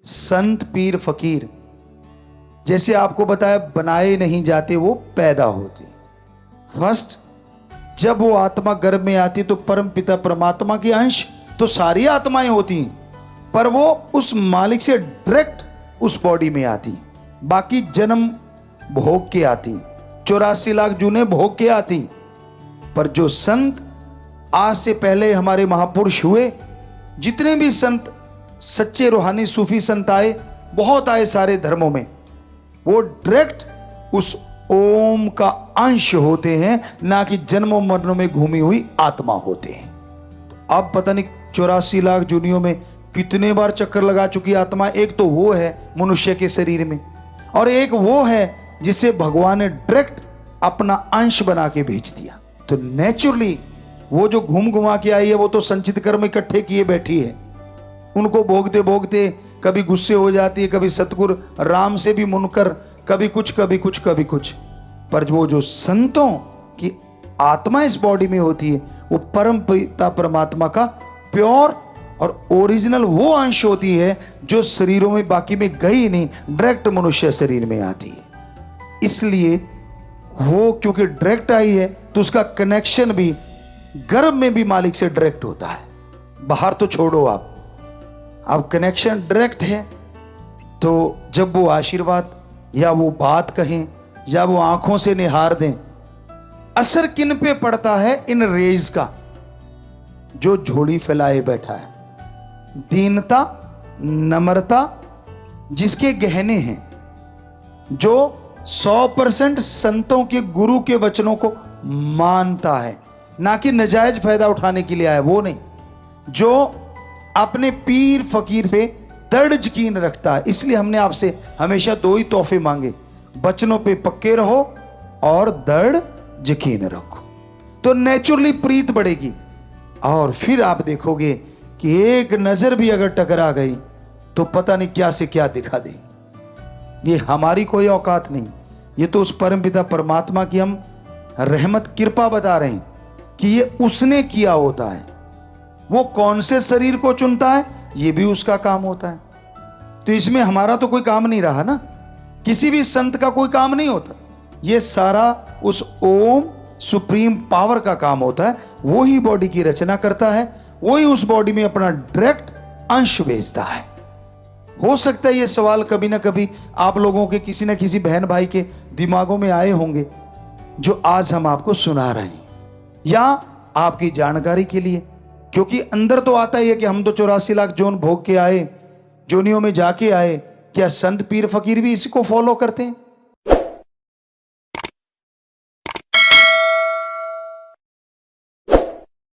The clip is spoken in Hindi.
संत पीर फकीर, जैसे आपको बताया, बनाए नहीं जाते, वो पैदा होते। फर्स्ट, जब वो आत्मा गर्भ में आती तो परम पिता परमात्मा के अंश तो सारी आत्माएं होती हैं, पर वो उस मालिक से डायरेक्ट उस बॉडी में आती। बाकी जन्म भोग के आती, 84 लाख जूने भोग के आती। पर जो संत आज से पहले हमारे महापुरुष हुए, जितने भी संत सच्चे रूहानी सूफी संत आए, बहुत आए सारे धर्मों में, वो डायरेक्ट उस ओम का अंश होते हैं, ना कि जन्मों मरणों में घूमी हुई आत्मा होते हैं। तो अब पता नहीं 84 लाख जूनियों में कितने बार चक्कर लगा चुकी आत्मा। एक तो वो है मनुष्य के शरीर में, और एक वो है जिसे भगवान ने डायरेक्ट अपना अंश बना के भेज दिया। तो नेचुरली वो जो घूम घुमा के आई है, वो तो संचित कर्म इकट्ठे किए बैठी है। उनको भोगते भोगते कभी गुस्से हो जाती है, कभी सतगुरु राम से भी मुनकर, कभी कुछ कभी कुछ कभी कुछ। पर वो जो संतों की आत्मा इस बॉडी में होती है, वो परम पिता परमात्मा का प्योर और ओरिजिनल वो अंश होती है, जो शरीरों में बाकी में गई नहीं, डायरेक्ट मनुष्य शरीर में आती है। इसलिए वो क्योंकि डायरेक्ट आई है, तो उसका कनेक्शन भी गर्भ में भी मालिक से डायरेक्ट होता है। बाहर तो छोड़ो आप, अब कनेक्शन डायरेक्ट है। तो जब वो आशीर्वाद या वो बात कहें या वो आंखों से निहार दें, असर किन पे पड़ता है? इन रेज का। जो झोली फैलाए बैठा है, दीनता, नम्रता जिसके गहने हैं, जो 100% संतों के गुरु के वचनों को मानता है, ना कि नजायज फायदा उठाने के लिए आया, वो नहीं, जो अपने पीर फकीर पे दृढ़ यकीन रखता है। इसलिए हमने आपसे हमेशा दो ही तोहफे मांगे, वचनों पे पक्के रहो और दृढ़ यकीन रखो, तो नेचुरली प्रीत बढ़ेगी। और फिर आप देखोगे कि एक नजर भी अगर टकरा गई तो पता नहीं क्या से क्या दिखा दे। ये हमारी कोई औकात नहीं, ये तो उस परमपिता परमात्मा की हम रहमत कृपा बता रहे हैं कि ये उसने किया होता है। वो कौन से शरीर को चुनता है, ये भी उसका काम होता है। तो इसमें हमारा तो कोई काम नहीं रहा ना, किसी भी संत का कोई काम नहीं होता। ये सारा उस ओम सुप्रीम पावर का काम होता है। वो ही बॉडी की रचना करता है, वो ही उस बॉडी में अपना डायरेक्ट अंश भेजता है। हो सकता है ये सवाल कभी ना कभी आप लोगों के किसी ना किसी बहन भाई के दिमागों में आए होंगे, जो आज हम आपको सुना रहे हैं, या आपकी जानकारी के लिए। क्योंकि अंदर तो आता ही है कि हम तो 84 लाख जोन भोग के आए, जोनियों में जाके आए। क्या संत पीर फकीर भी इसी को फॉलो करते हैं?